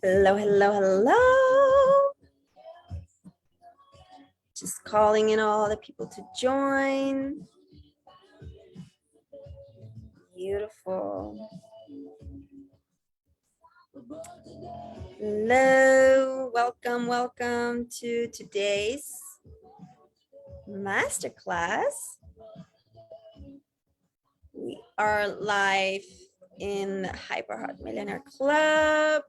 Hello, hello, hello. Just calling in all the people to join. Beautiful. Hello, welcome to today's masterclass. We are live in Hyper Heart Millionaire Club.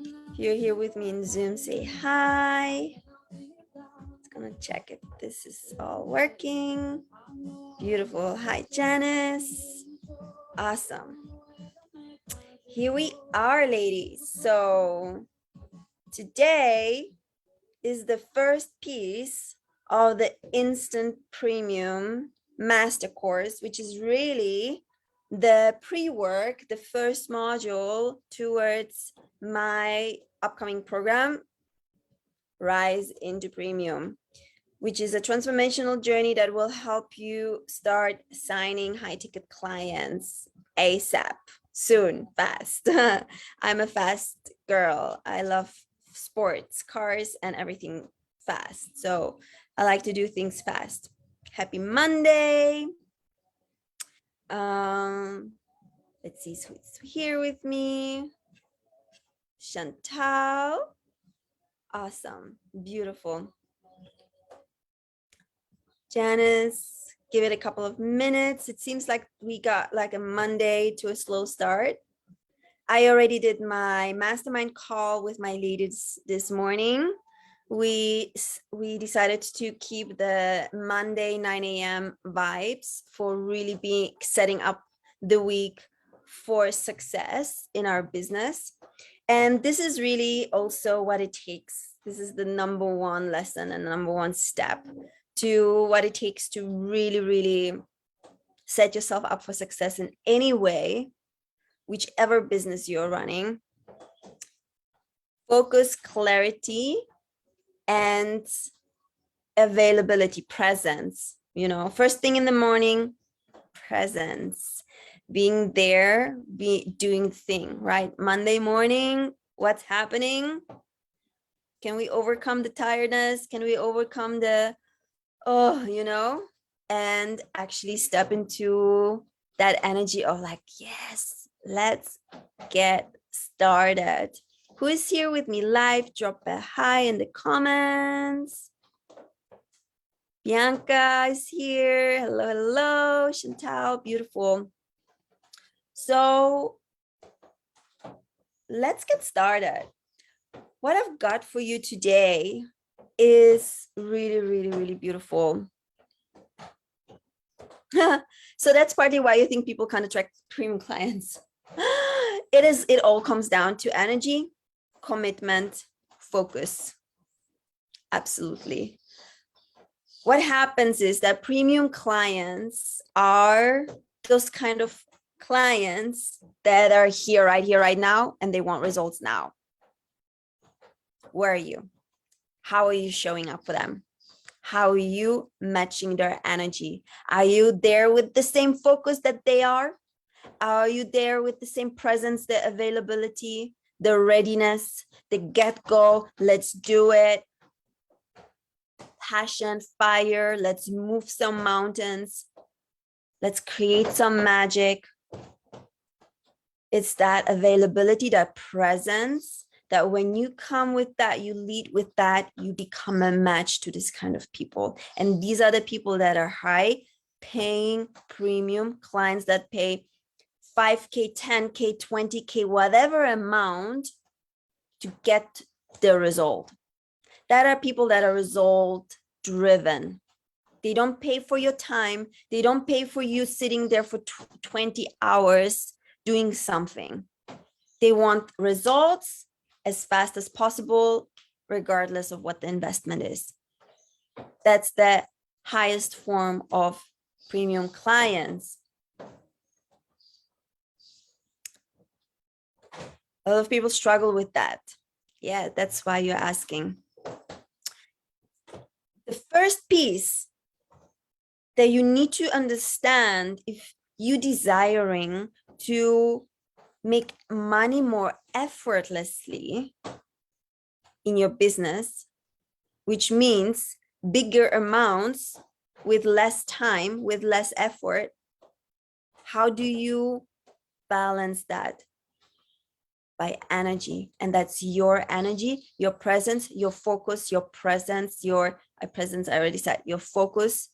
If you're here with me in Zoom, say hi. Just gonna check if this is all working. Beautiful. Hi, Janice. Awesome. Here we are, ladies. So today is the first piece of the Instant Premium Master Course, which is really the pre-work, the first module towards my upcoming program, Rise into Premium, which is a transformational journey that will help you start signing high-ticket clients ASAP, soon, fast. I'm a fast girl. I love sports, cars, and everything fast. So I like to do things fast. Happy Monday. Let's see who's here with me. Chantal. Awesome. Beautiful. Janice, give it a couple of minutes. It seems like we got like a Monday to a slow start. I already did my mastermind call with my leaders this morning. We decided to keep the Monday 9 a.m. vibes for really being setting up the week for success in our business. And this is really also what it takes. This is the number one lesson and number one step to what it takes to really, really set yourself up for success in any way, whichever business you're running. Focus, clarity, and availability, presence. You know, first thing in the morning, presence, being there, doing thing, right? Monday morning, what's happening? Can we overcome the tiredness? Can we overcome the, and actually step into that energy of like, yes, let's get started. Who is here with me live? Drop a hi in the comments. Bianca is here. Hello, hello. Chantal, beautiful. So let's get started. What I've got for you today is really, really, really beautiful. So that's partly why you think people can't attract premium clients. It all comes down to energy, commitment, focus. Absolutely. What happens is that premium clients are those kind of clients that are here, right now, and they want results now. Where are you? How are you showing up for them? How are you matching their energy? Are you there with the same focus that they are? Are you there with the same presence, the availability, the readiness, the get-go, let's do it, passion, fire, let's move some mountains, let's create some magic? It's that availability, that presence, that when you come with that, you lead with that, you become a match to this kind of people. And these are the people that are high paying premium clients that pay 5K, 10K, 20K, whatever amount to get the result. That are people that are result driven. They don't pay for your time. They don't pay for you sitting there for 20 hours doing something. They want results as fast as possible, regardless of what the investment is. That's the highest form of premium clients. A lot of people struggle with that. Yeah, that's why you're asking. The first piece that you need to understand if you desiring to make money more effortlessly in your business, which means bigger amounts with less time, with less effort, how do you balance that? By energy. And that's your energy, your presence, your focus, your presence, your presence, I already said, your focus,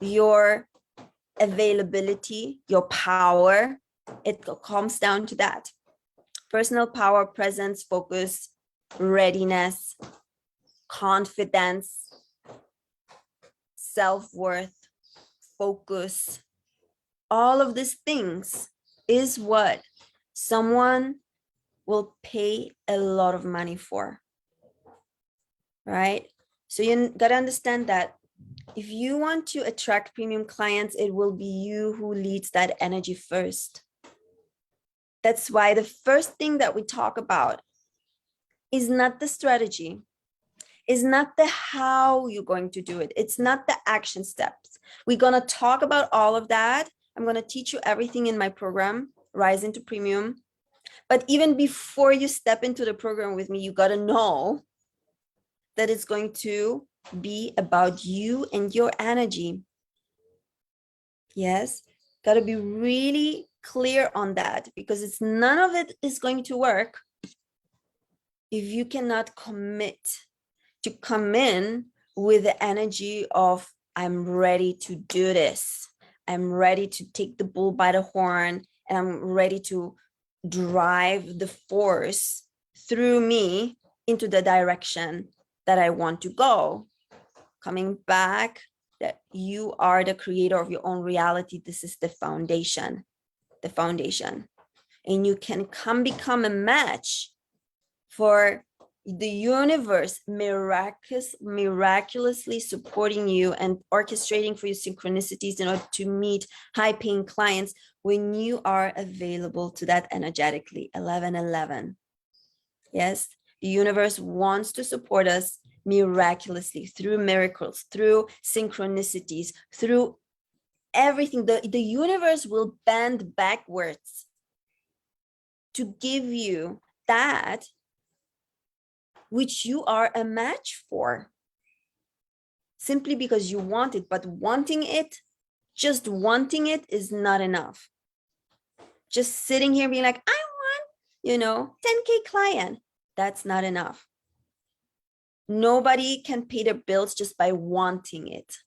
your availability, your power. It comes down to that. Personal power, presence, focus, readiness, confidence, self-worth, focus. All of these things is what someone will pay a lot of money for, right? So you got to understand that if you want to attract premium clients, it will be you who leads that energy first. That's why the first thing that we talk about is not the strategy, is not the how you're going to do it. It's not the action steps. We're going to talk about all of that. I'm going to teach you everything in my program, Rise into Premium. But even before you step into the program with me, you got to know that it's going to be about you and your energy. Yes, got to be really clear on that, because it's none of it is going to work if you cannot commit to come in with the energy of, I'm ready to do this. I'm ready to take the bull by the horn, and I'm ready to drive the force through me into the direction that I want to go. Coming back, that you are the creator of your own reality. This is the foundation, and you can become a match for the universe miraculously supporting you and orchestrating for you synchronicities in order to meet high-paying clients when you are available to that energetically. 1111. Yes, the universe wants to support us miraculously through miracles, through synchronicities, through everything. The universe will bend backwards to give you that which you are a match for, simply because you want it. But wanting it, just wanting it, is not enough. Just sitting here being like, I want, 10K client, that's not enough. Nobody can pay their bills just by wanting it.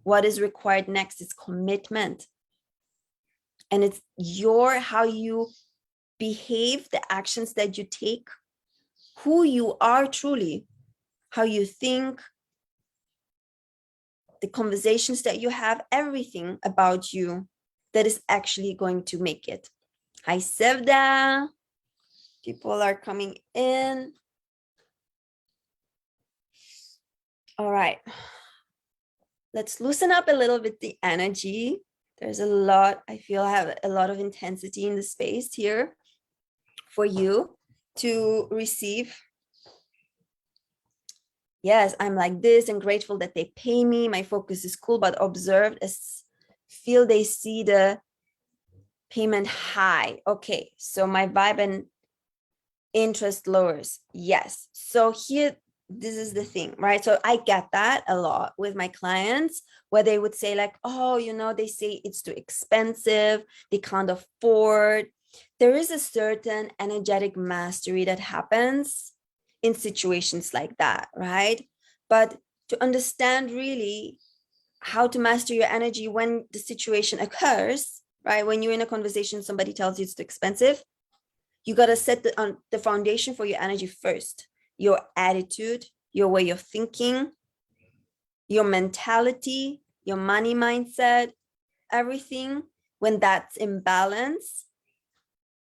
What is required next is commitment. And it's how you behave, the actions that you take, who you are truly, how you think, the conversations that you have, everything about you that is actually going to make it. Hi, Sevda. People are coming in. All right. Let's loosen up a little bit the energy. There's a lot, I feel I have a lot of intensity in the space here for you to receive. Yes, I'm like this and grateful that they pay me. My focus is cool, but observed as feel they see the payment high. Okay, so my vibe and interest lowers. Yes. So here, this is the thing, right? So I get that a lot with my clients, where they would say like, oh, they say it's too expensive, they can't afford. There is a certain energetic mastery that happens in situations like that, right? But to understand really how to master your energy when the situation occurs, right? When you're in a conversation, somebody tells you it's too expensive, you got to set the foundation for your energy first. Your attitude, your way of thinking, your mentality, your money mindset, everything. When that's in balance,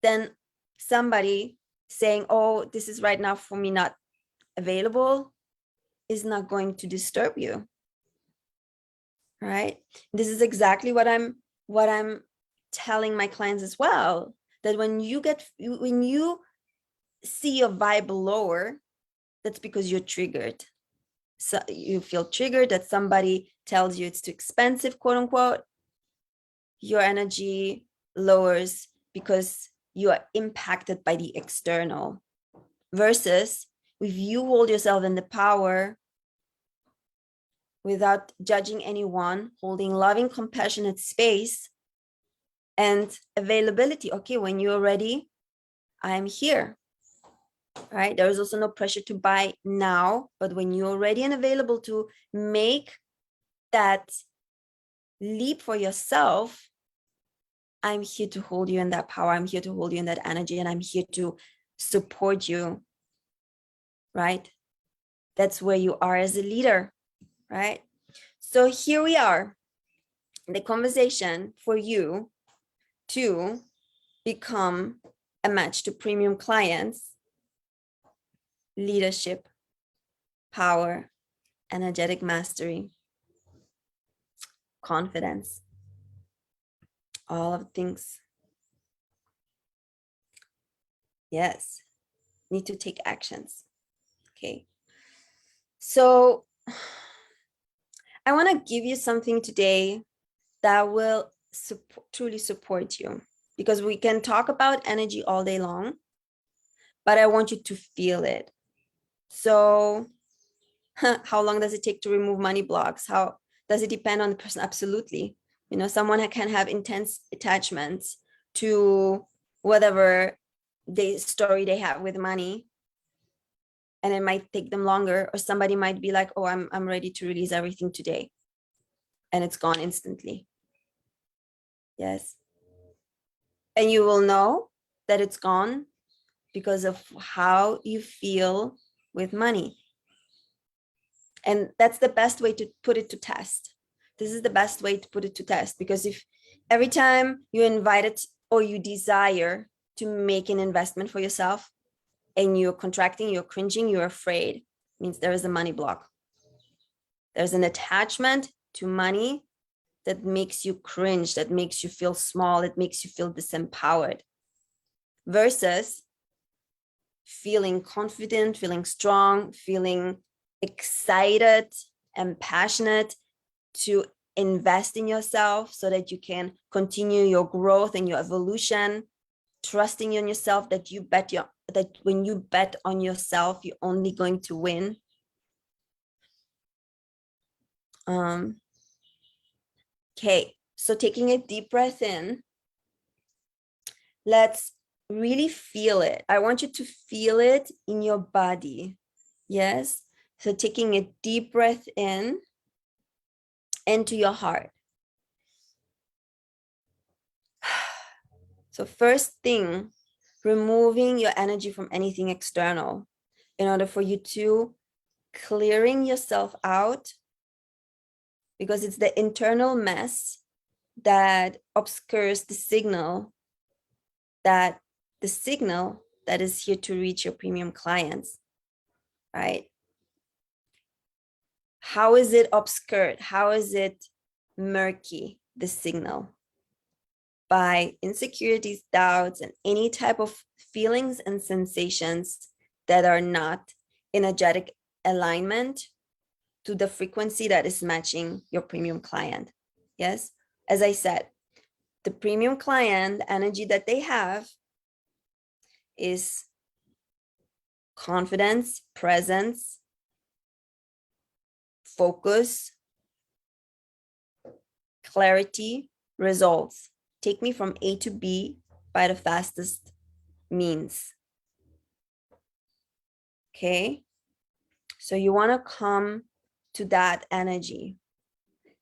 then somebody saying, oh, this is right now for me not available, is not going to disturb you, right? This is exactly what I'm telling my clients as well, that when you see your vibe lower, that's because you're triggered. so you feel triggered, that somebody tells you it's too expensive, quote unquote, your energy lowers because you are impacted by the external. Versus if you hold yourself in the power without judging anyone, holding loving, compassionate space and availability. Okay, when you're ready, I'm here. Right? There is also no pressure to buy now, but when you're ready and available to make that leap for yourself, I'm here to hold you in that power. I'm here to hold you in that energy, and I'm here to support you. Right? That's where you are as a leader. Right? So here we are, the conversation for you to become a match to premium clients: leadership, power, energetic mastery, confidence, all of things. Yes, need to take actions. Okay. So I want to give you something today that will truly support you, because we can talk about energy all day long, but I want you to feel it. So how long does it take to remove money blocks? How does it depend on the person? Absolutely. You know, someone can have intense attachments to whatever story they have with money, and it might take them longer. Or somebody might be like, oh, I'm ready to release everything today, and it's gone instantly. Yes. And you will know that it's gone because of how you feel with money. And that's the best way to put it to test. This is the best way to put it to test, because if every time you invite it or you desire to make an investment for yourself and you're contracting, you're cringing, you're afraid, means there is a money block. There's an attachment to money that makes you cringe, that makes you feel small, that makes you feel disempowered, versus feeling confident, feeling strong, feeling excited and passionate to invest in yourself so that you can continue your growth and your evolution, trusting in yourself, that that when you bet on yourself, you're only going to win. Okay, so taking a deep breath in, let's really feel it. I want you to feel it in your body. Yes. So taking a deep breath in into your heart. So first thing, removing your energy from anything external in order for you to clearing yourself out, because it's the internal mess that obscures the signal that is here to reach your premium clients, right? How is it obscured? How is it murky, the signal? By insecurities, doubts, and any type of feelings and sensations that are not energetic alignment to the frequency that is matching your premium client. Yes, as I said, the premium client, the energy that they have is confidence, presence, focus, clarity, results. Take me from A to B by the fastest means. Okay, so you want to come to that energy.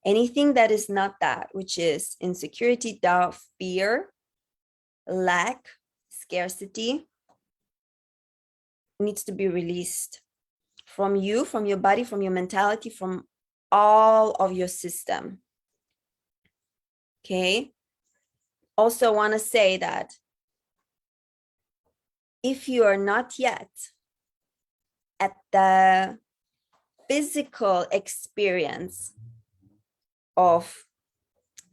Anything that is not that, which is insecurity, doubt, fear, lack, scarcity, needs to be released from you, from your body, from your mentality, from all of your system. Okay. Also want to say that if you are not yet at the physical experience of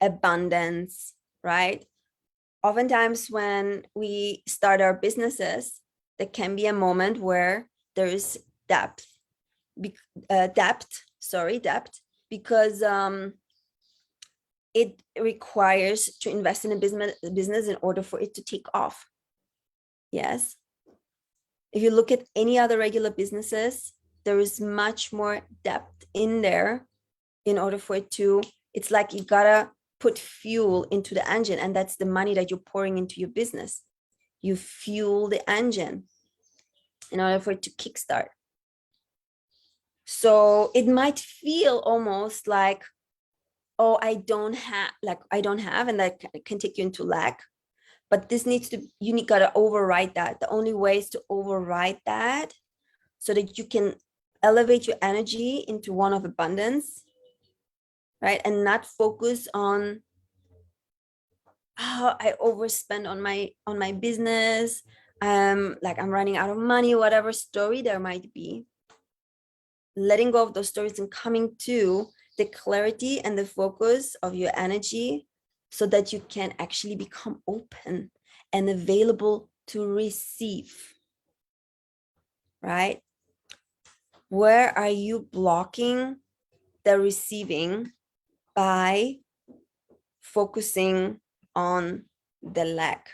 abundance, right? Oftentimes when we start our businesses, there can be a moment where there is depth, depth, because it requires to invest in a business in order for it to take off. Yes. If you look at any other regular businesses, there is much more depth in there in order for it to, it's like you gotta put fuel into the engine, and that's the money that you're pouring into your business. You fuel the engine in order for it to kickstart. So it might feel almost like, oh, I don't have, and that can take you into lack. But this needs to, gotta override that. The only way is to override that so that you can elevate your energy into one of abundance, right? And not focus on, oh, I overspend on my business. Like I'm running out of money, whatever story there might be. Letting go of those stories and coming to the clarity and the focus of your energy so that you can actually become open and available to receive, right? Where are you blocking the receiving by focusing on the lack?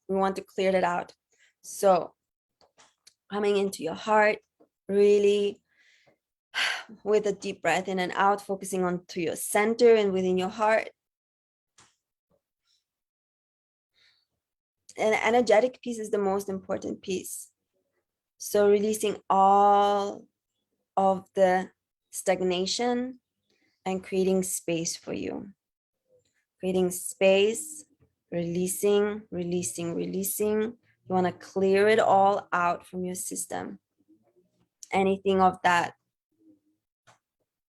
We want to clear that out. So coming into your heart, really with a deep breath in and out, focusing on to your center and within your heart. And the energetic piece is the most important piece. So releasing all of the stagnation and creating space for you. Creating space, releasing. You want to clear it all out from your system. Anything of that,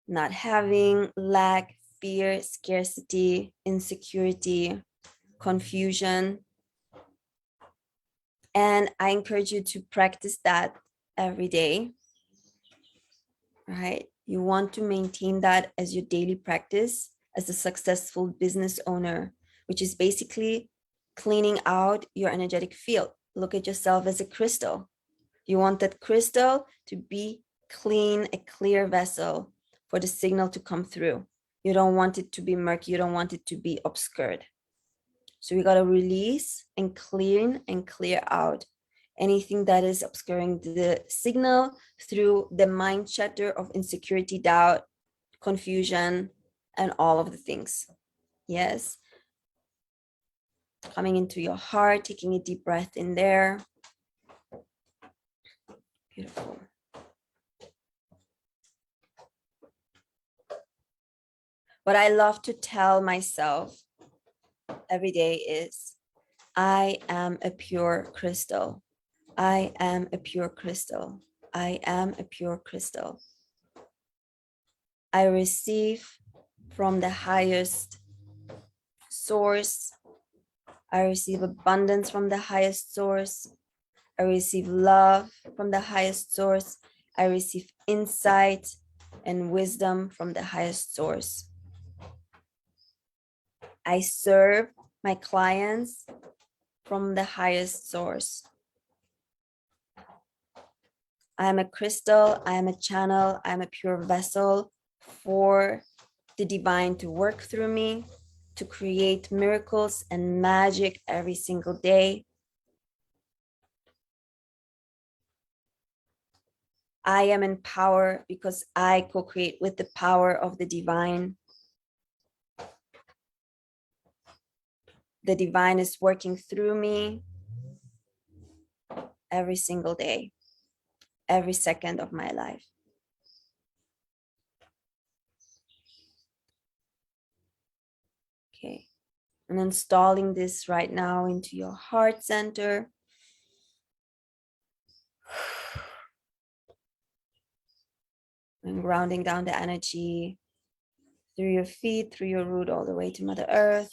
not having, lack, fear, scarcity, insecurity, confusion. And I encourage you to practice that every day, right? You want to maintain that as your daily practice as a successful business owner, which is basically cleaning out your energetic field. Look at yourself as a crystal. You want that crystal to be clean, a clear vessel for the signal to come through. You don't want it to be murky. You don't want it to be obscured. So we got to release and clean and clear out anything that is obscuring the signal through the mind chatter of insecurity, doubt, confusion, and all of the things. Yes. Coming into your heart, taking a deep breath in there. Beautiful. What I love to tell myself every day is, I am a pure crystal. I am a pure crystal. I am a pure crystal. I receive from the highest source. I receive abundance from the highest source. I receive love from the highest source. I receive insight and wisdom from the highest source. I serve my clients from the highest source. I am a crystal, I am a channel, I am a pure vessel for the divine to work through me, to create miracles and magic every single day. I am in power because I co-create with the power of the divine. The divine is working through me every single day, every second of my life. Okay, and installing this right now into your heart center. And grounding down the energy through your feet, through your root, all the way to Mother Earth.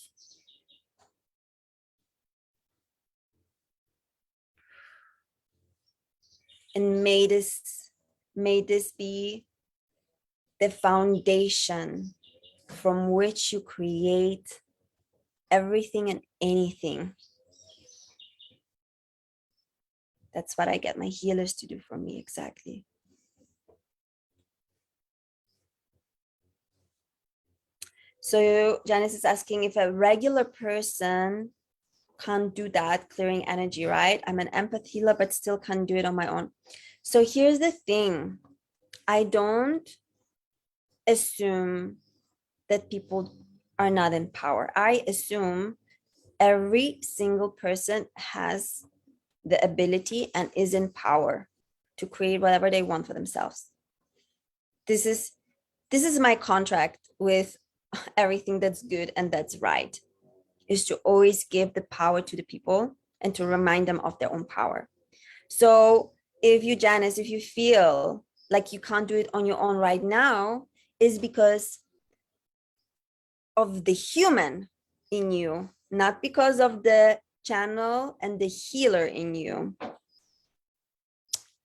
And may this be the foundation from which you create everything and anything. That's what I get my healers to do for me, exactly. So Janice is asking if a regular person can't do that, clearing energy, right? I'm an empath healer, but still can't do it on my own. So here's the thing. I don't assume that people are not in power. I assume every single person has the ability and is in power to create whatever they want for themselves. This is my contract with everything that's good and that's right, is to always give the power to the people and to remind them of their own power. So if you, Janice, if you feel like you can't do it on your own right now, is because of the human in you, not because of the channel and the healer in you.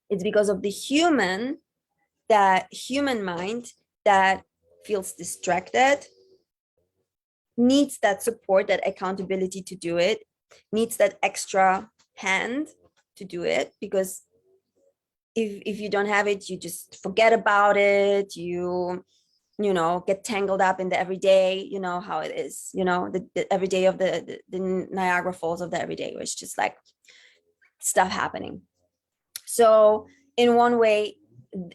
It's because of the human, that human mind that feels distracted, needs that support, that accountability to do it, needs that extra hand to do it, because if you don't have it, you just forget about it, you get tangled up in the everyday, you know how it is, the everyday of the Niagara Falls of the everyday, where it's just like stuff happening. So in one way,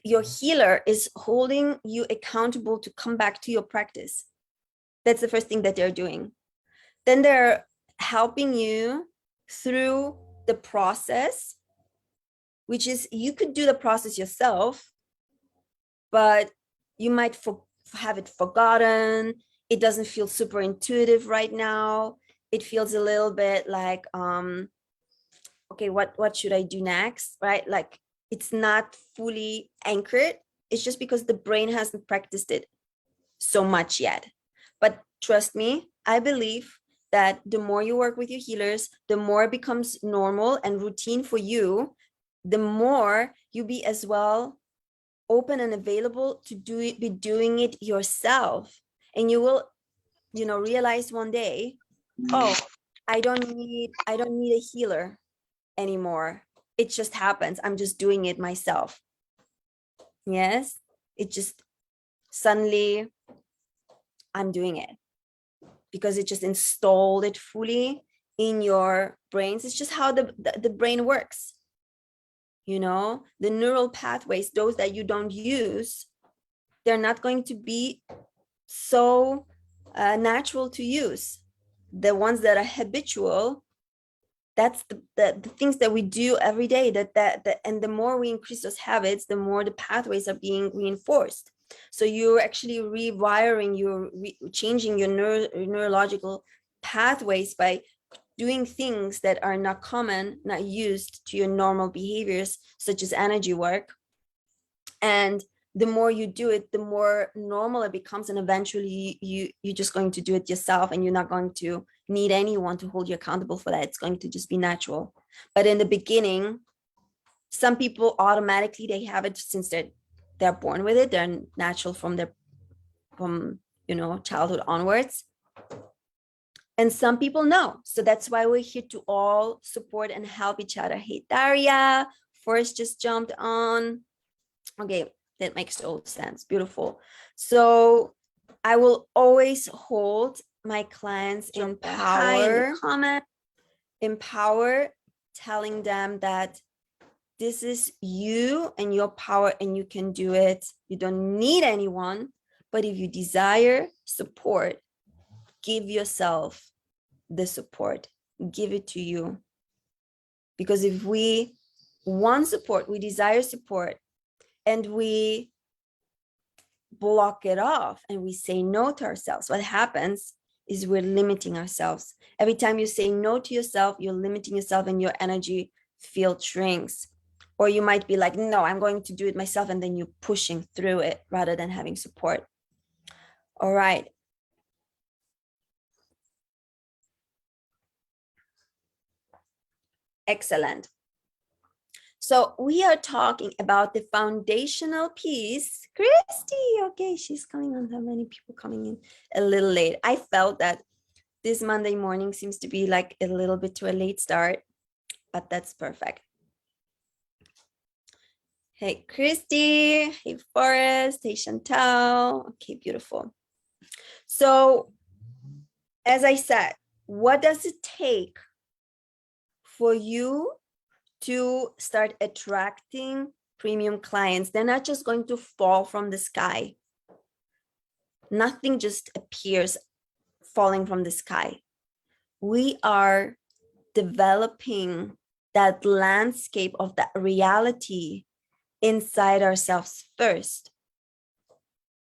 your healer is holding you accountable to come back to your practice. That's the first thing that they're doing. Then they're helping you through the process, which is, you could do the process yourself, but you might have it forgotten. It doesn't feel super intuitive right now. It feels a little bit like, okay, what should I do next, right? Like, it's not fully anchored. It's just because the brain hasn't practiced it so much yet. But trust me, I believe that the more you work with your healers, the more it becomes normal and routine for you, the more you be as well open and available to be doing it yourself. And you will, realize one day, oh, I don't need a healer anymore. It just happens. I'm just doing it myself. Yes, it just suddenly I'm doing it because it just installed it fully in your brains. It's just how the brain works. The neural pathways, those that you don't use, they're not going to be so natural to use. The ones that are habitual, that's the things that we do every day, and the more we increase those habits, the more the pathways are being reinforced. So you're actually rewiring, you're changing your neurological pathways by doing things that are not common, not used to your normal behaviors, such as energy work. And the more you do it, the more normal it becomes, and eventually you're just going to do it yourself, and you're not going to need anyone to hold you accountable for that. It's going to just be natural. But in the beginning, some people automatically, they have it since they're born with it. They're natural from childhood onwards. And some people know. So that's why we're here to all support and help each other. Hey, Daria, Forrest just jumped on. Okay, that makes total sense. Beautiful. So I will always hold my clients in power, empower, telling them that this is you and your power, and you can do it. You don't need anyone, but if you desire support, give yourself the support, give it to you. Because if we want support, we desire support, and we block it off and we say no to ourselves, what happens is we're limiting ourselves. Every time you say no to yourself, you're limiting yourself, and your energy field shrinks. Or you might be like, no, I'm going to do it myself, and then you're pushing through it rather than having support. All right. Excellent. So we are talking about the foundational piece. Christy, okay, she's coming on. How many people coming in a little late? I felt that this Monday morning seems to be like a little bit to a late start, but that's perfect. Hey, Christy. Hey, Forrest. Hey, Chantal. Okay, beautiful. So as I said, what does it take for you to start attracting premium clients? They're not just going to fall from the sky. Nothing just appears falling from the sky. We are developing that landscape of that reality inside ourselves first,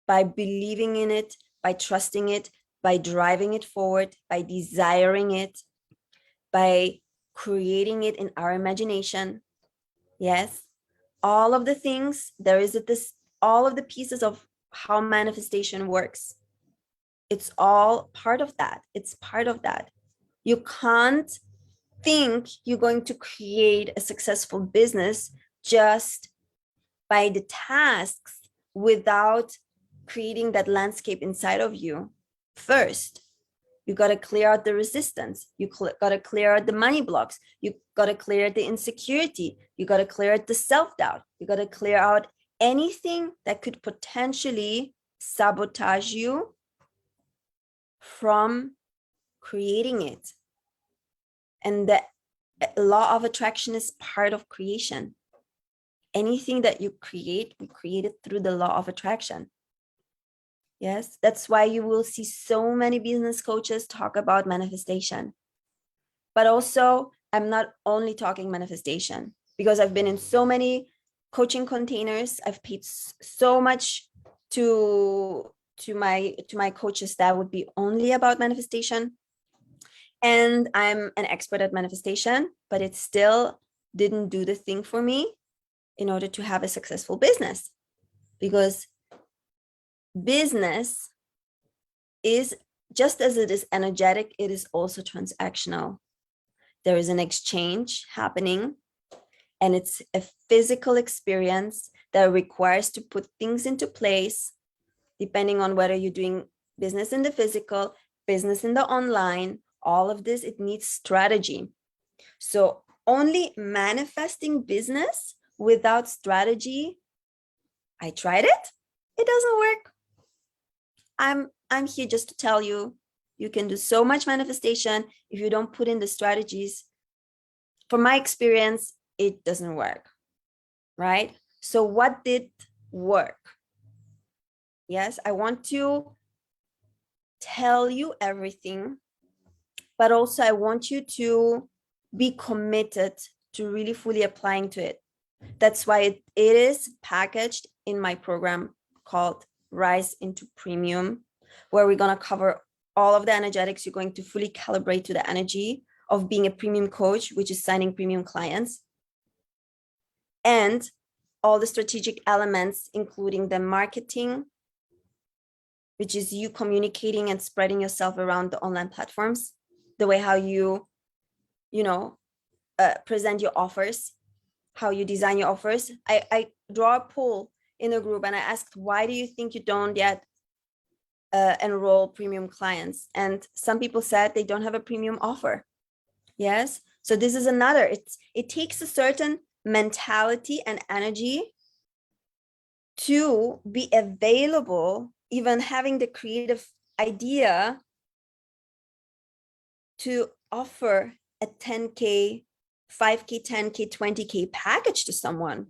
by believing in it, by trusting it, by driving it forward, by desiring it, by creating it in our imagination. Yes, all of the things, there is this, all of the pieces of how manifestation works. It's all part of that. It's part of that. You can't think you're going to create a successful business just by the tasks without creating that landscape inside of you first. You got to clear out the resistance. You got to clear out the money blocks. You got to clear out the insecurity. You got to clear out the self-doubt. You got to clear out anything that could potentially sabotage you from creating it. And the law of attraction is part of creation. Anything that you create, we create it through the law of attraction. Yes, that's why you will see so many business coaches talk about manifestation. But also, I'm not only talking manifestation, because I've been in so many coaching containers. I've paid so much to my coaches that would be only about manifestation. And I'm an expert at manifestation, but it still didn't do the thing for me in order to have a successful business. Because business is, just as it is energetic, it is also transactional. There is an exchange happening, and it's a physical experience that requires to put things into place, depending on whether you're doing business in the physical, business in the online, all of this, it needs strategy. So only manifesting business without strategy, I tried it, it doesn't work. I'm here just to tell you, you can do so much manifestation if you don't put in the strategies. From my experience, it doesn't work, right? So what did work? Yes, I want to tell you everything, but also I want you to be committed to really fully applying to it. That's why it is packaged in my program called Rise into Premium, where we're going to cover all of the energetics. You're going to fully calibrate to the energy of being a premium coach, which is signing premium clients, and all the strategic elements, including the marketing, which is you communicating and spreading yourself around the online platforms, the way how you present your offers, how you design your offers. I draw a poll in a group and I asked, why do you think you don't yet enroll premium clients? And some people said they don't have a premium offer. Yes. So this is another, it takes a certain mentality and energy to be available, even having the creative idea to offer a 10K, 5K, 10K, 20K package to someone.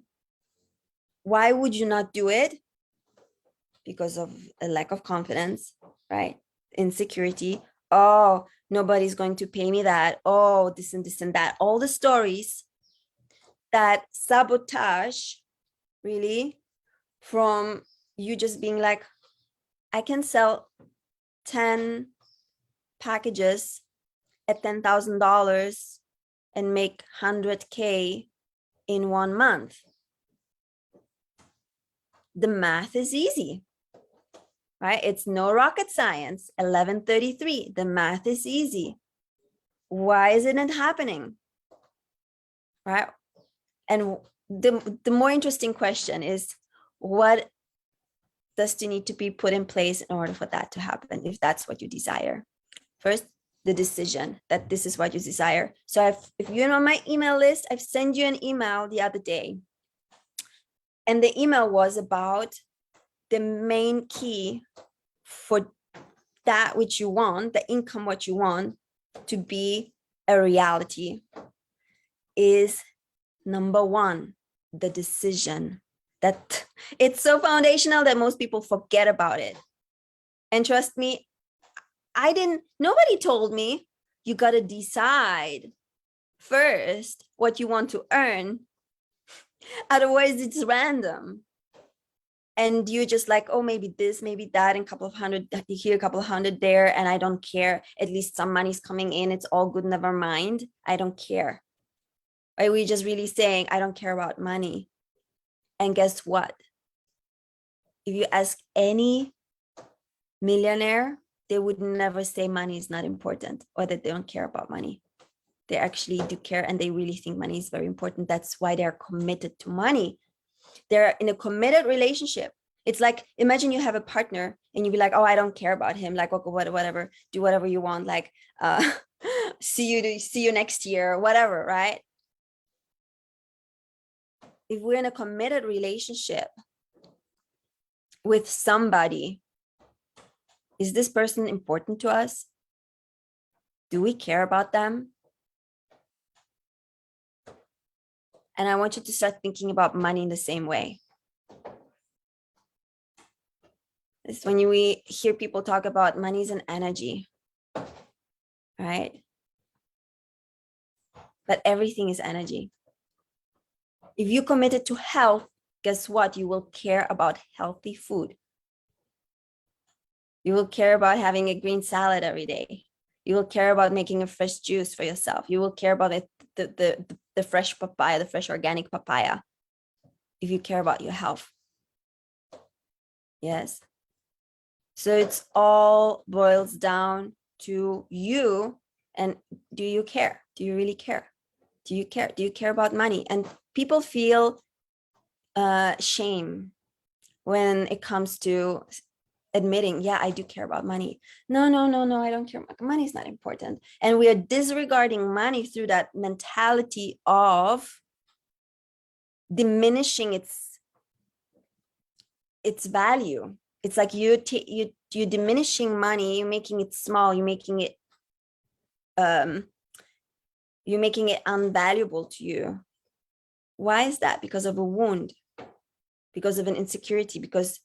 Why would you not do it? Because of a lack of confidence, right? Insecurity. Oh, nobody's going to pay me that. Oh, this and this and that. All the stories that sabotage really from you just being like, I can sell 10 packages at $10,000 and make 100K in 1 month. The math is easy, right? It's no rocket science. 1133, the math is easy. Why isn't it happening, right? And the more interesting question is, what does need to be put in place in order for that to happen, if that's what you desire? First, the decision that this is what you desire. So if you're on my email list, I've sent you an email the other day. And the email was about the main key for that which you want, the income, what you want to be a reality is number one, the decision. That it's so foundational that most people forget about it. And trust me, nobody told me you got to decide first what you want to earn. Otherwise, it's random. And you're just like, oh, maybe this, maybe that, and a couple of hundred here, a couple of hundred there, and I don't care. At least some money's coming in. It's all good. Never mind. I don't care. Right? We're just really saying, I don't care about money. And guess what? If you ask any millionaire, they would never say money is not important or that they don't care about money. They actually do care, and they really think money is very important. That's why they're committed to money. They're in a committed relationship. It's like, imagine you have a partner and you be like, oh, I don't care about him. Like, okay, whatever, do whatever you want. Like, see you next year, whatever, right? If we're in a committed relationship with somebody, is this person important to us? Do we care about them? And I want you to start thinking about money in the same way. It's when we hear people talk about money is an energy, right? But everything is energy. If you committed to health, guess what? You will care about healthy food. You will care about having a green salad every day. You will care about making a fresh juice for yourself. You will care about the fresh papaya, the fresh organic papaya, if you care about your health. Yes. So it's all boils down to you. And do you care? Do you really care? Do you care? Do you care about money? And people feel shame when it comes to admitting, yeah, I do care about money. No, I don't care. Money is not important. And we are disregarding money through that mentality of diminishing its value. It's like you're diminishing money, you're making it small, you're making it unvaluable to you. Why is that? Because of a wound, because of an insecurity, because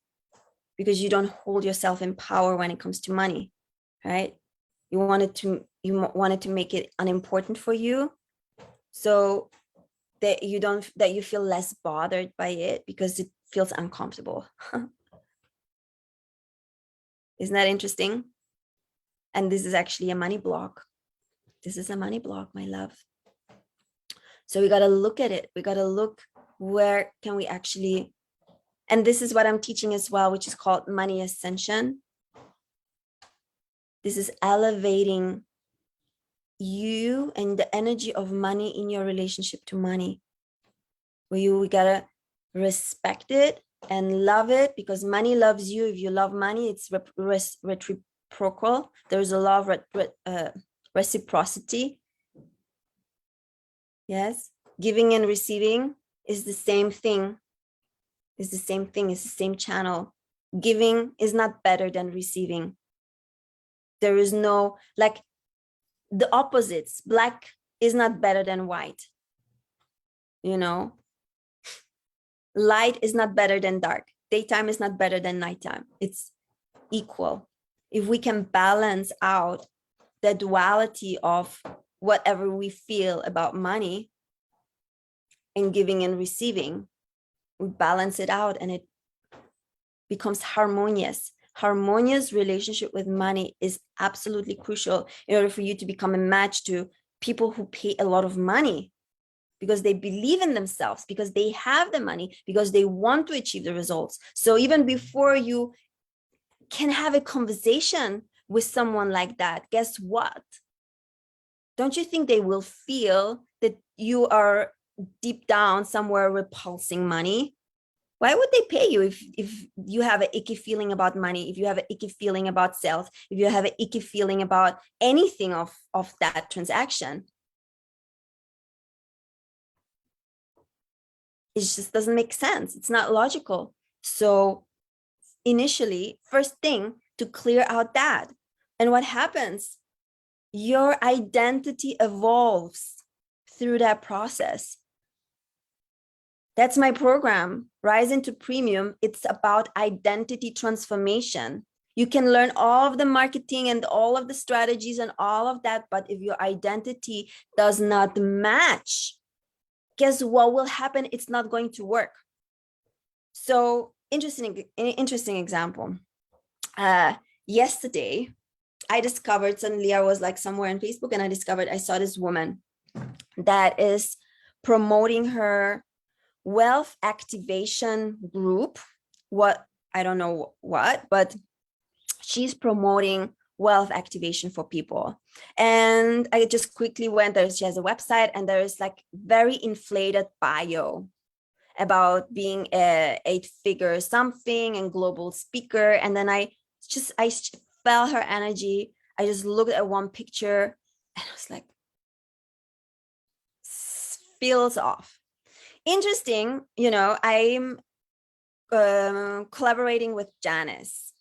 you don't hold yourself in power when it comes to money, right? You wanted to make it unimportant for you, so that you feel less bothered by it because it feels uncomfortable. Isn't that interesting? And this is actually a money block. This is a money block, my love. So we got to look at it. We got to look, where can we actually, and this is what I'm teaching as well, which is called money ascension. This is elevating you and the energy of money in your relationship to money, where we got to respect it and love it, because money loves you. If you love money, it's reciprocal. There's a law of reciprocity. Yes, giving and receiving is the same thing. It's the same channel. Giving is not better than receiving. There is no, like, the opposites. Black is not better than white. Light is not better than dark. Daytime is not better than nighttime. It's equal. If we can balance out the duality of whatever we feel about money and giving and receiving, we balance it out and it becomes harmonious. Harmonious relationship with money is absolutely crucial in order for you to become a match to people who pay a lot of money, because they believe in themselves, because they have the money, because they want to achieve the results. So even before you can have a conversation with someone like that, guess what? Don't you think they will feel that you are deep down somewhere repulsing money? Why would they pay you if you have an icky feeling about money, if you have an icky feeling about sales, if you have an icky feeling about anything of that transaction? It just doesn't make sense. It's not logical. So initially, first thing, to clear out that. And what happens? Your identity evolves through that process. That's my program, Rise into Premium. It's about identity transformation. You can learn all of the marketing and all of the strategies and all of that, but if your identity does not match, guess what will happen? It's not going to work. So interesting example. Yesterday, I discovered, suddenly I was like somewhere on Facebook and I saw this woman that is promoting her wealth activation group. I don't know what, but she's promoting wealth activation for people. And I just quickly went there. She has a website and there is like very inflated bio about being a 8-figure something and global speaker. And then I felt her energy. I just looked at one picture and I was like, feels off. Interesting, I'm collaborating with Janice.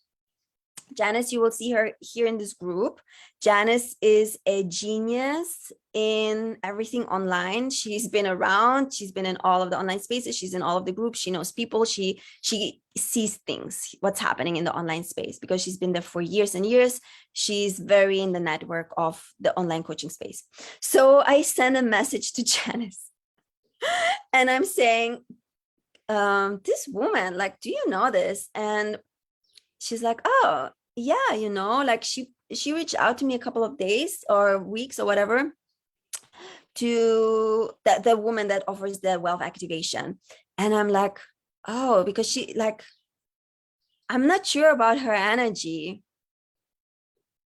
Janice, you will see her here in this group. Janice is a genius in everything online. She's been around. She's been in all of the online spaces. She's in all of the groups. She knows people. She sees things, what's happening in the online space, because she's been there for years and years. She's very in the network of the online coaching space. So I sent a message to Janice and I'm saying, this woman, like, do you know this? And she's like, oh, yeah, like she reached out to me a couple of days or weeks or whatever, to the woman that offers the wealth activation. And I'm like, oh, because she, like, I'm not sure about her energy.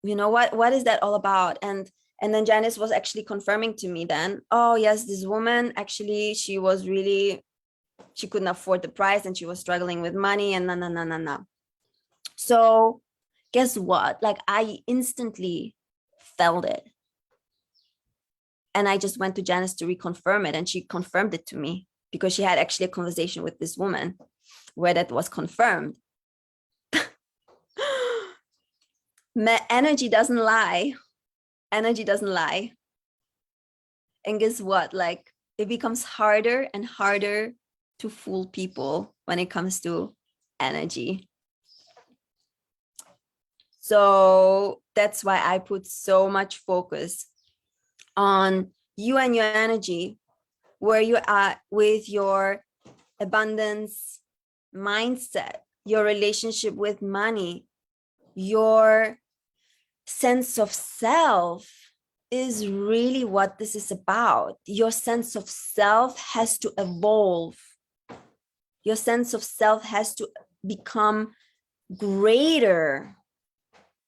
What is that all about? And then Janice was actually confirming to me then, oh yes, this woman, actually, she couldn't afford the price and she was struggling with money and no. So guess what? Like, I instantly felt it. And I just went to Janice to reconfirm it. And she confirmed it to me because she had actually a conversation with this woman where that was confirmed. Energy doesn't lie. Energy doesn't lie. And guess what? Like, it becomes harder and harder to fool people when it comes to energy. So that's why I put so much focus on you and your energy, where you are with your abundance mindset, your relationship with money, your sense of self is really what this is about. Your sense of self has to evolve. Your sense of self has to become greater,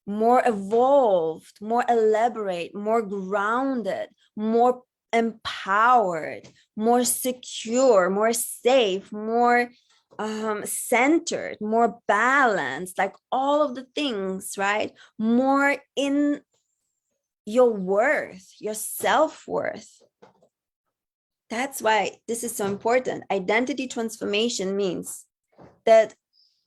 more evolved, more elaborate, more grounded, more empowered, more secure, more safe, more centered, more balanced, like all of the things, right? More in your worth, your self-worth. That's why this is so important. Identity transformation means that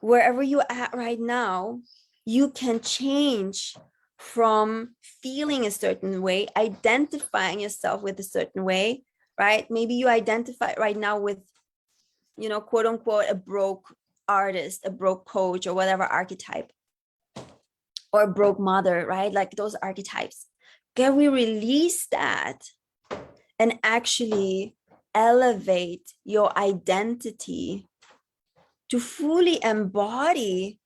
wherever you're at right now, you can change from feeling a certain way, identifying yourself with a certain way, right? Maybe you identify right now with, quote unquote, a broke artist, a broke coach, or whatever archetype, or a broke mother, right? Like those archetypes. Can we release that and actually elevate your identity to fully embody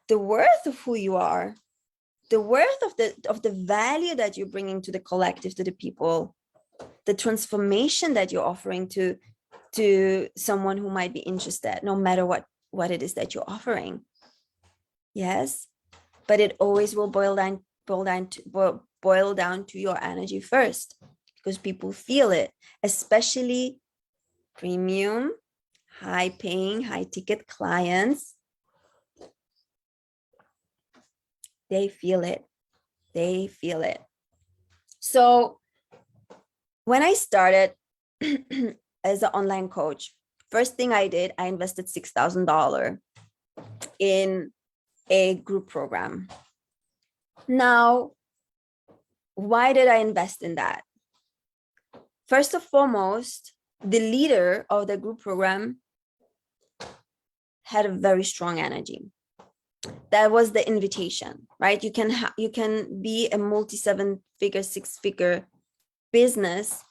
the worth of who you are, the worth of the value that you're bringing to the collective, to the people, the transformation that you're offering to someone who might be interested, no matter what it is that you're offering. Yes, but it always will boil down to your energy first, because people feel it, especially premium, high paying, high ticket clients. They feel it. They feel it. So when I started as an online coach, first thing I did, I invested $6,000 in a group program. Now, why did I invest in that? First and foremost, the leader of the group program had a very strong energy. That was the invitation, right? You can be a multi 7-figure, 6-figure business.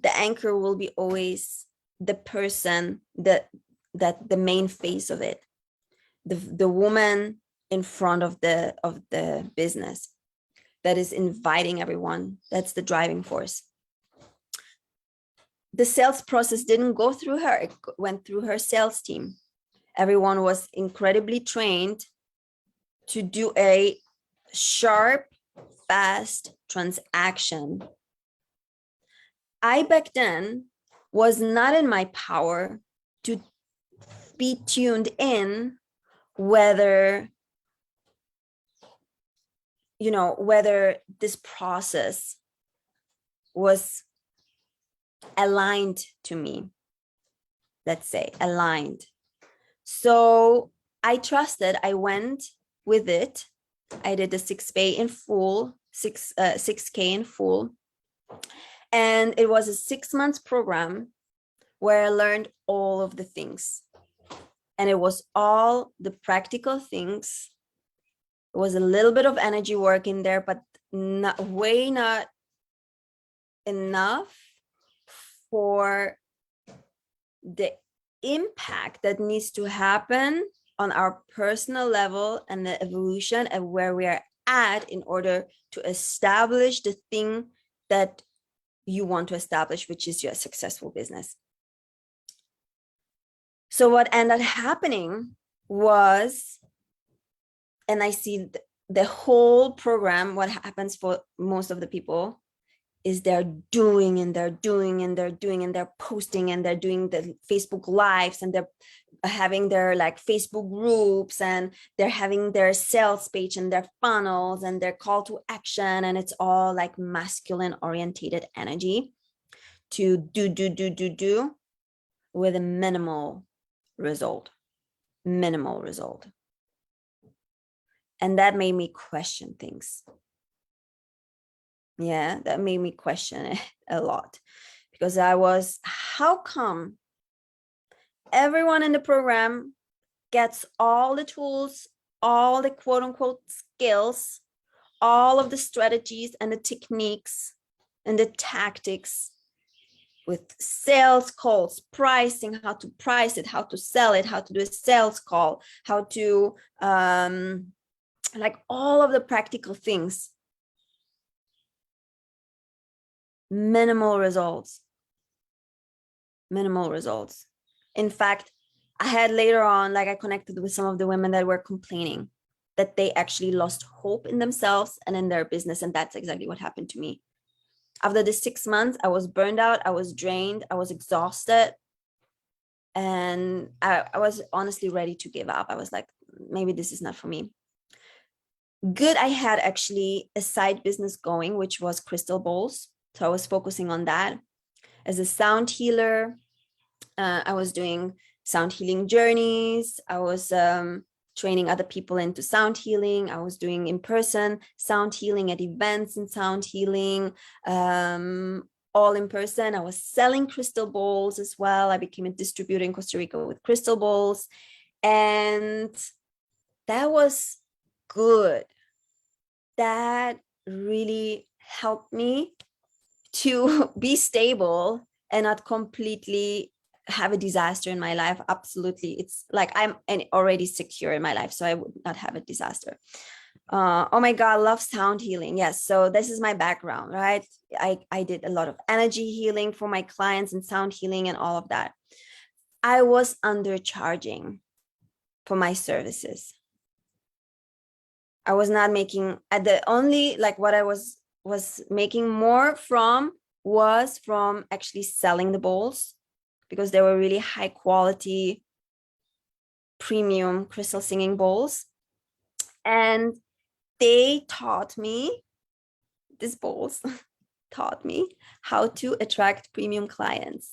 The anchor will be always the person that the main face of it, the woman in front of the business that is inviting everyone. That's the driving force. The sales process didn't go through her, it went through her sales team. Everyone was incredibly trained to do a sharp, fast transaction. I back then was not in my power to be tuned in whether this process was aligned to me, let's say aligned. So I trusted, I went with it. I did the 6K in full, 6K in full. And it was a 6-month program where I learned all of the things. And it was all the practical things. It was a little bit of energy work in there, but not enough for the impact that needs to happen on our personal level and the evolution of where we are at in order to establish the thing that you want to establish, which is your successful business. So what ended up happening was, and I see the whole program, what happens for most of the people is they're doing and they're doing and they're doing and they're posting and they're doing the Facebook lives and they're having their like Facebook groups and they're having their sales page and their funnels and their call to action. And it's all like masculine orientated energy to do with a minimal result. And that made me question things. Yeah, that made me question it a lot because how come everyone in the program gets all the tools, all the quote unquote skills, all of the strategies and the techniques and the tactics with sales calls, pricing, how to price it, how to sell it, how to do a sales call, how to like all of the practical things. Minimal results. In fact, I had later on, like I connected with some of the women that were complaining that they actually lost hope in themselves and in their business. And that's exactly what happened to me. After the 6 months, I was burned out, I was drained, I was exhausted. And I was honestly ready to give up. I was like, maybe this is not for me. Good, I had actually a side business going, which was crystal bowls. So I was focusing on that. As a sound healer, I was doing sound healing journeys. I was training other people into sound healing. I was doing in-person sound healing at events in sound healing, all in person. I was selling crystal bowls as well. I became a distributor in Costa Rica with crystal bowls. And that was good. That really helped me to be stable and not completely have a disaster in my life. Absolutely. It's like I'm already secure in my life, so I would not have a disaster. Oh my God, love sound healing. Yes. So this is my background, right? I did a lot of energy healing for my clients and sound healing and all of that. I was undercharging for my services. I was not making what I was making more from was from actually selling the bowls because they were really high quality premium crystal singing bowls. And they taught me, these bowls taught me how to attract premium clients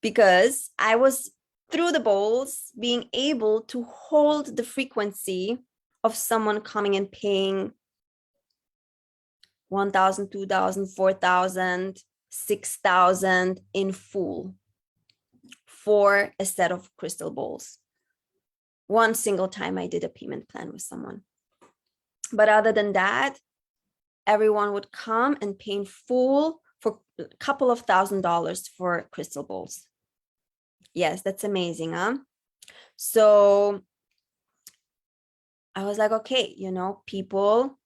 because I was through the bowls being able to hold the frequency of someone coming and paying 1,000, 2,000, 4,000, 6,000 in full for a set of crystal balls. One single time I did a payment plan with someone. But other than that, everyone would come and pay in full for a couple of $1,000s for crystal balls. Yes, that's amazing, huh? So I was like, okay, you know, people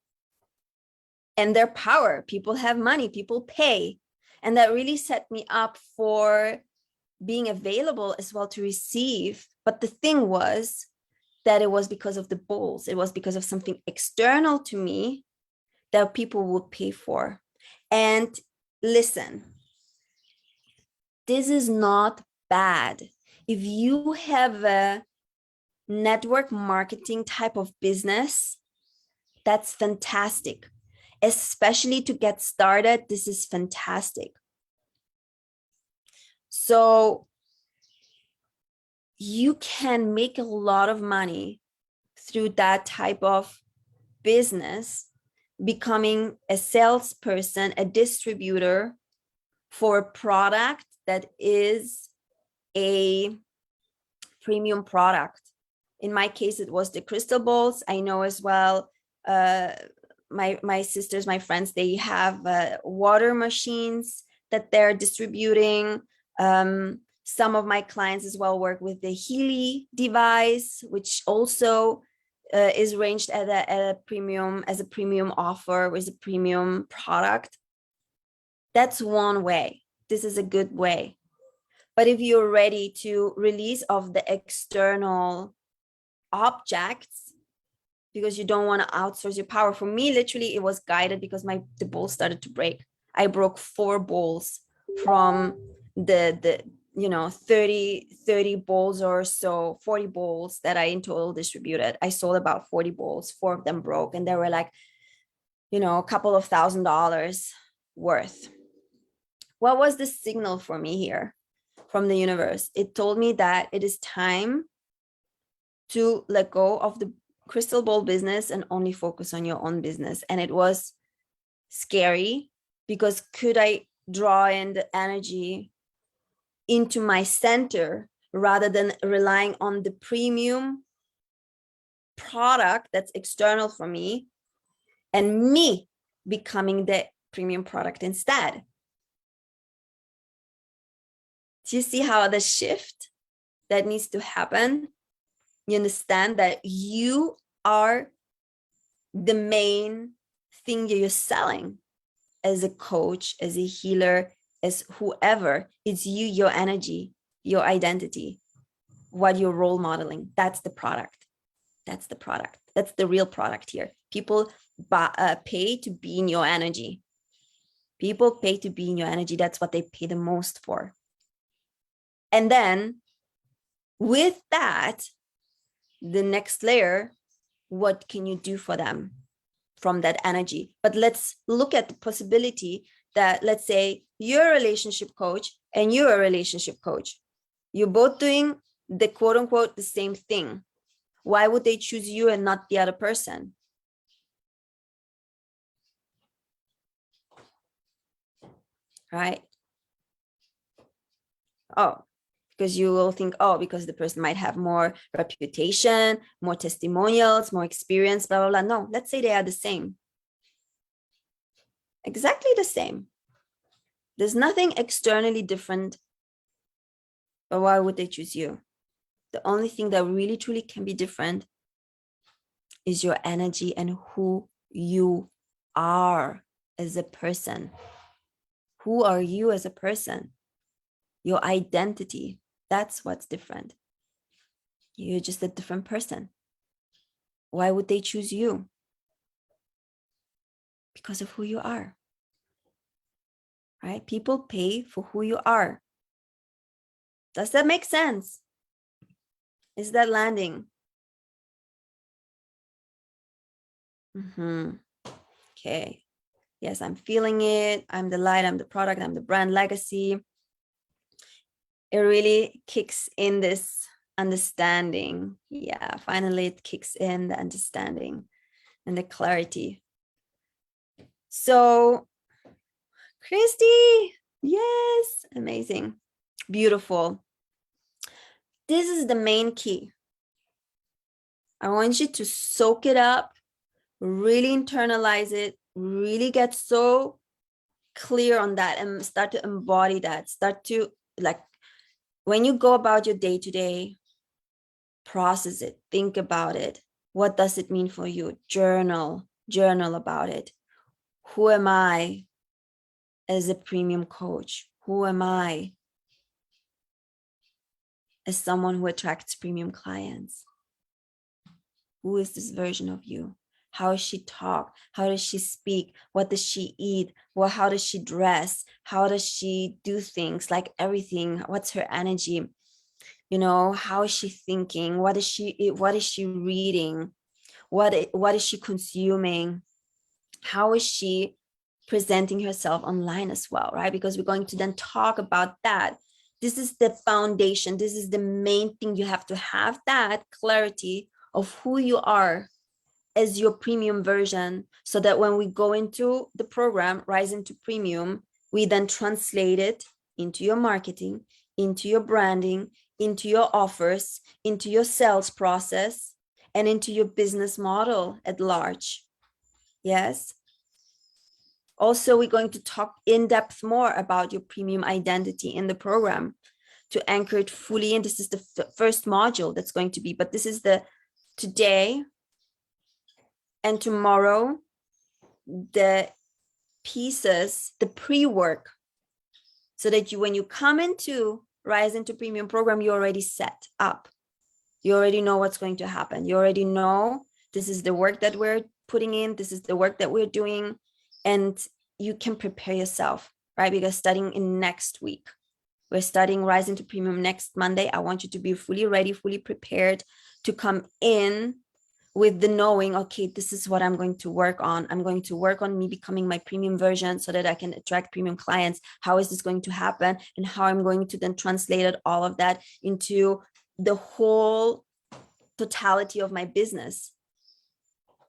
and their power, people have money, people pay. And that really set me up for being available as well to receive. But the thing was that it was because of the balls. It was because of something external to me that people would pay for. And listen, this is not bad. If you have a network marketing type of business, that's fantastic. Especially to get started, this is fantastic. So you can make a lot of money through that type of business, becoming a salesperson, a distributor for a product that is a premium product. In my case, it was the crystal balls. I know as well, my sisters, my friends, they have water machines that they're distributing. Some of my clients as well work with the Healy device, which also is ranged at a premium, as a premium offer, with a premium product. That's one way. This is a good way. But if you're ready to release of the external objects because you don't want to outsource your power, for me, literally, it was guided because the balls started to break. I broke 4 balls from the 30 balls or so, 40 balls that I in total distributed. I sold about 40 balls, 4 of them broke, and they were like, a couple of $1,000s worth. What was the signal for me here from the universe? It told me that it is time to let go of the crystal ball business and only focus on your own business. And it was scary because could I draw in the energy into my center rather than relying on the premium product that's external for me and me becoming the premium product instead? Do you see how the shift that needs to happen? You understand that you are the main thing you're selling as a coach, as a healer, as whoever. It's you, your energy, your identity, what you're role modeling. That's the product. That's the product. That's the real product here. People pay to be in your energy. People pay to be in your energy. That's what they pay the most for. And then with that, the next layer, what can you do for them from that energy? But let's look at the possibility that, let's say you're a relationship coach and you're a relationship coach. You're both doing the quote unquote the same thing. Why would they choose you and not the other person? Right? Oh, because you will think, oh, because the person might have more reputation, more testimonials, more experience, blah, blah, blah. No, let's say they are the same. Exactly the same. There's nothing externally different, but why would they choose you? The only thing that really truly can be different is your energy and who you are as a person. Who are you as a person? Your identity. That's what's different. You're just a different person. Why would they choose you? Because of who you are. Right? People pay for who you are. Does that make sense? Is that landing? Okay. Yes, I'm feeling it. I'm the light, I'm the product, I'm the brand legacy. It really kicks in this understanding. Yeah, finally it kicks in, the understanding and the clarity. So, Christy, yes, amazing, beautiful. This is the main key. I want you to soak it up, really internalize it, really get so clear on that and start to embody that. Start to, like, when you go about your day to day, process it, think about it. What does it mean for you? Journal about it. Who am I as a premium coach? Who am I as someone who attracts premium clients? Who is this version of you? How does she talk? How does she speak? What does she eat? Well, how does she dress? How does she do things? Like everything. What's her energy? You know, how is she thinking? What is she reading? What is she consuming? How is she presenting herself online as well, right? Because we're going to then talk about that. This is the foundation. This is the main thing. You have to have that clarity of who you are as your premium version, so that when we go into the program, Rise into Premium, we then translate it into your marketing, into your branding, into your offers, into your sales process, and into your business model at large. Yes. Also, we're going to talk in depth more about your premium identity in the program to anchor it fully. And this is the first module that's going to be, but this is the today and tomorrow, the pieces, the pre-work, so that you, when you come into Rise into Premium program, you're already set up. You already know what's going to happen. You already know this is the work that we're putting in. This is the work that we're doing. And you can prepare yourself, right? Because starting in next week, we're starting Rise into Premium next Monday. I want you to be fully ready, fully prepared to come in with the knowing, okay, this is what I'm going to work on. I'm going to work on me becoming my premium version so that I can attract premium clients. How is this going to happen? And how I'm going to then translate it, all of that into the whole totality of my business,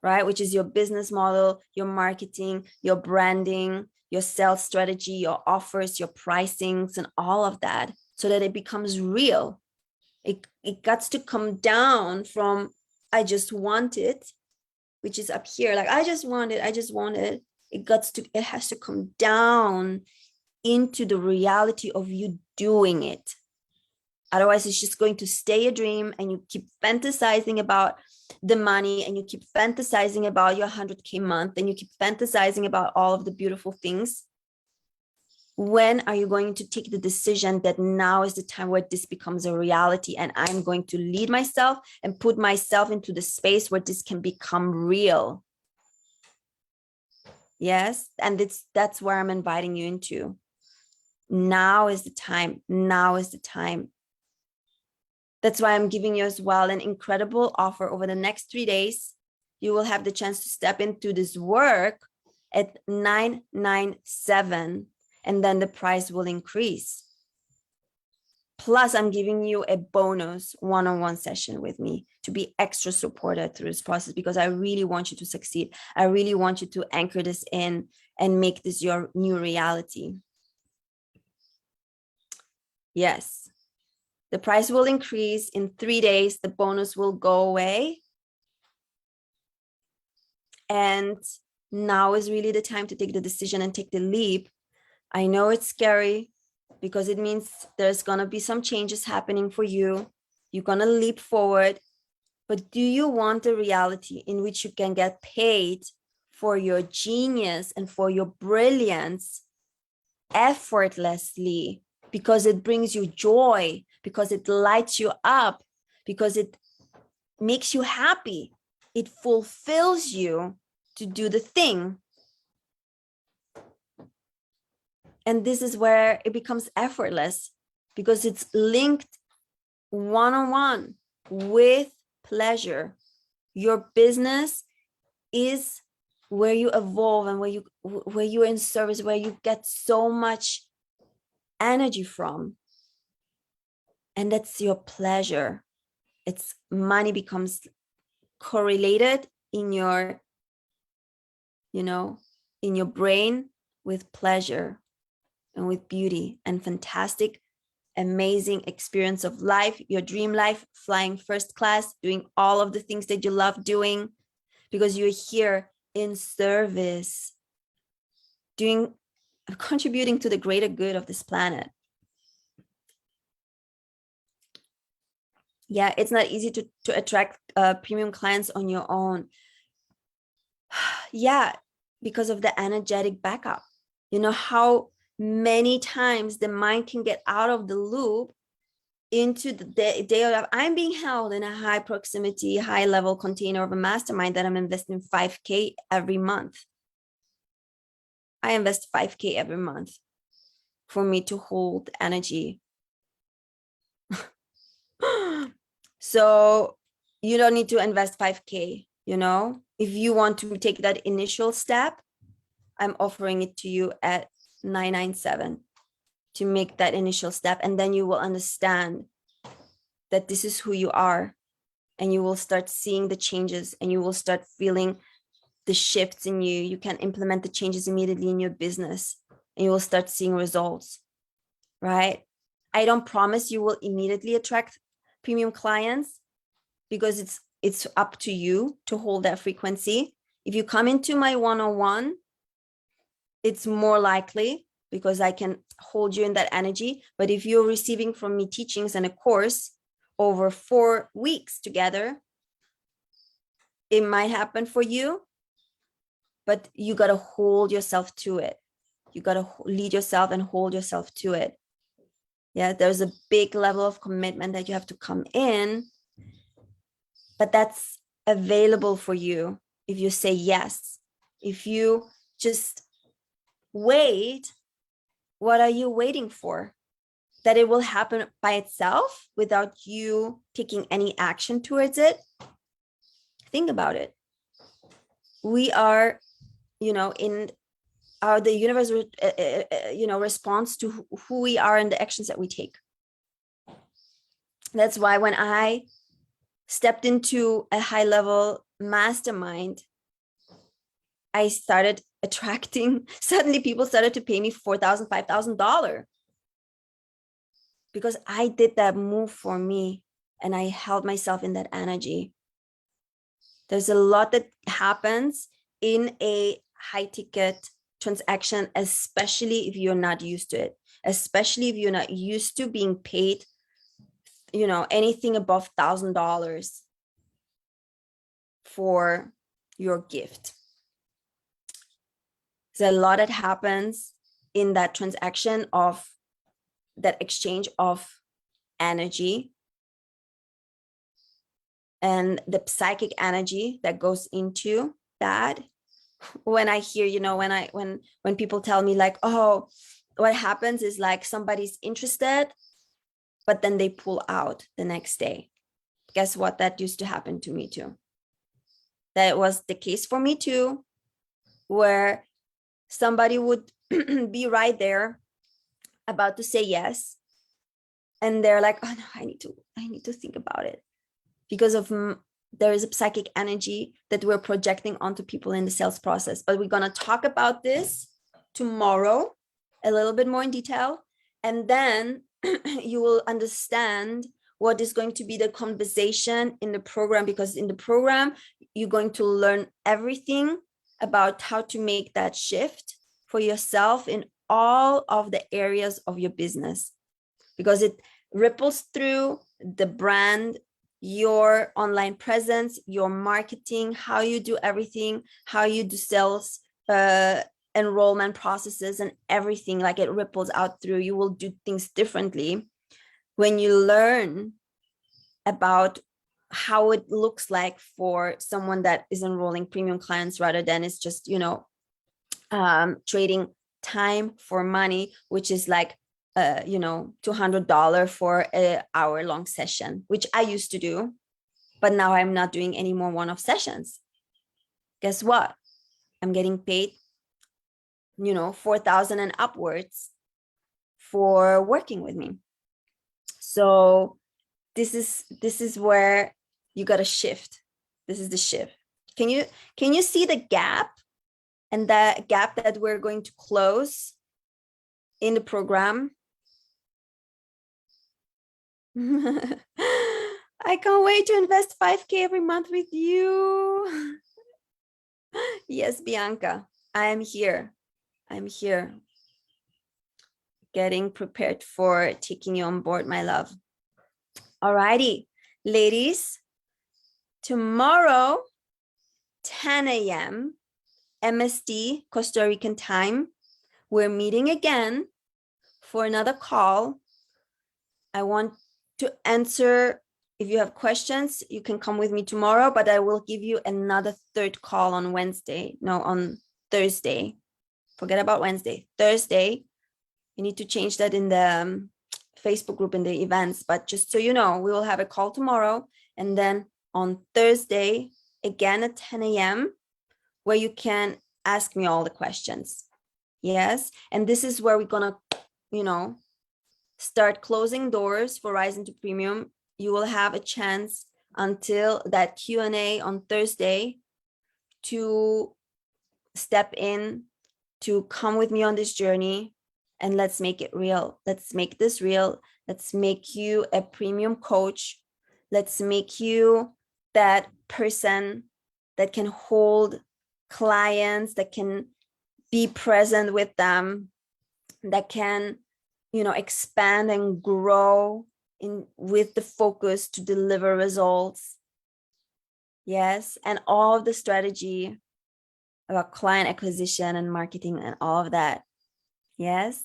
right? Which is your business model, your marketing, your branding, your sales strategy, your offers, your pricings, and all of that, so that it becomes real. It got to come down from I just want it, which is up here, like I just want it. It has to come down into the reality of you doing it. Otherwise, it's just going to stay a dream, and you keep fantasizing about the money, and you keep fantasizing about your 100K month, and you keep fantasizing about all of the beautiful things. When are you going to take the decision that now is the time where this becomes a reality, and I'm going to lead myself and put myself into the space where this can become real? Yes, and that's where I'm inviting you into. Now is the time. Now is the time. That's why I'm giving you as well an incredible offer. Over the next 3 days, you will have the chance to step into this work at $997, and then the price will increase. Plus, I'm giving you a bonus one-on-one session with me to be extra supported through this process, because I really want you to succeed. I really want you to anchor this in and make this your new reality. Yes. The price will increase in 3 days. The bonus will go away. And now is really the time to take the decision and take the leap. I know it's scary, because it means there's going to be some changes happening for you. You're going to leap forward. But do you want a reality in which you can get paid for your genius and for your brilliance effortlessly, because it brings you joy, because it lights you up, because it makes you happy, it fulfills you to do the thing? And this is where it becomes effortless, because it's linked one-on-one with pleasure. Your business is where you evolve, and where you're in service, where you get so much energy from. And that's your pleasure. It's money becomes correlated in your, you know, in your brain with pleasure and with beauty and fantastic, amazing experience of life, your dream life, flying first class, doing all of the things that you love doing, because you're here in service, contributing to the greater good of this planet. Yeah, it's not easy to attract premium clients on your own. Yeah, because of the energetic backup. You know how many times the mind can get out of the loop into the day of I'm being held in a high proximity, high level container of a mastermind that I'm investing 5K every month. I invest 5K every month for me to hold energy. So you don't need to invest 5K, you know? If you want to take that initial step, I'm offering it to you at $997 to make that initial step. And then you will understand that this is who you are. And you will start seeing the changes and you will start feeling the shifts in you. You can implement the changes immediately in your business and you will start seeing results, right? I don't promise you will immediately attract premium clients because it's up to you to hold that frequency. If you come into my one-on-one, it's more likely because I can hold you in that energy. But if you're receiving from me teachings and a course over 4 weeks together, it might happen for you, but you got to hold yourself to it. You got to lead yourself and hold yourself to it. Yeah, there's a big level of commitment that you have to come in, but that's available for you if you say yes. If you just wait, what are you waiting for? That it will happen by itself without you taking any action towards it? Think about it. We are, in the universe, responds to who we are and the actions that we take. That's why when I stepped into a high level mastermind, I started attracting, suddenly people started to pay me $4,000, $5,000 because I did that move for me and I held myself in that energy. There's a lot that happens in a high ticket transaction, especially if you're not used to it, especially if you're not used to being paid, anything above $1,000 for your gift. There's a lot that happens in that transaction of that exchange of energy and the psychic energy that goes into that. When I hear, when people tell me like, oh, what happens is like somebody's interested, but then they pull out the next day. Guess what? That used to happen to me too. That was the case for me too, where somebody would be right there about to say yes. And they're like, oh no, I need to think about it, because of there is a psychic energy that we're projecting onto people in the sales process. But we're going to talk about this tomorrow a little bit more in detail. And then you will understand what is going to be the conversation in the program, because in the program, you're going to learn everything about how to make that shift for yourself in all of the areas of your business, because it ripples through the brand, your online presence, your marketing, how you do everything, how you do sales, enrollment processes and everything. Like it ripples out through. You will do things differently when you learn about how it looks like for someone that is enrolling premium clients rather than it's just, trading time for money, which is like $200 for an hour-long session, which I used to do, but now I'm not doing any more one-off sessions. Guess what? I'm getting paid, $4,000 and upwards for working with me. So this is where you got to shift. This is the shift. Can you see the gap, and that gap that we're going to close in the program? I can't wait to invest 5K every month with you. Yes, Bianca, I am here. I'm here. Getting prepared for taking you on board, my love. Alrighty, ladies, tomorrow, 10 a.m. MST, Costa Rican time, we're meeting again for another call. I want to answer. If you have questions, you can come with me tomorrow, but I will give you another third call on Wednesday. No, on Thursday. Forget about Wednesday. Thursday. You need to change that in the Facebook group in the events. But just so you know, we will have a call tomorrow. And then on Thursday, again at 10 a.m., where you can ask me all the questions. Yes. And this is where we're going to, start closing doors for Rising to Premium. You will have a chance until that Q&A on Thursday to step in, to come with me on this journey, and let's make it real. Let's make this real. Let's make you a premium coach. Let's make you that person that can hold clients, that can be present with them, that can, expand and grow with the focus to deliver results. Yes. And all of the strategy about client acquisition and marketing and all of that. Yes.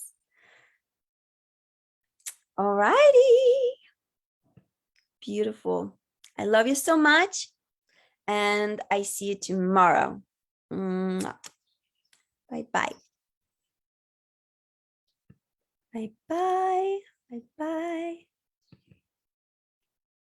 All righty. Beautiful. I love you so much. And I see you tomorrow. Bye-bye. Bye-bye. Bye-bye.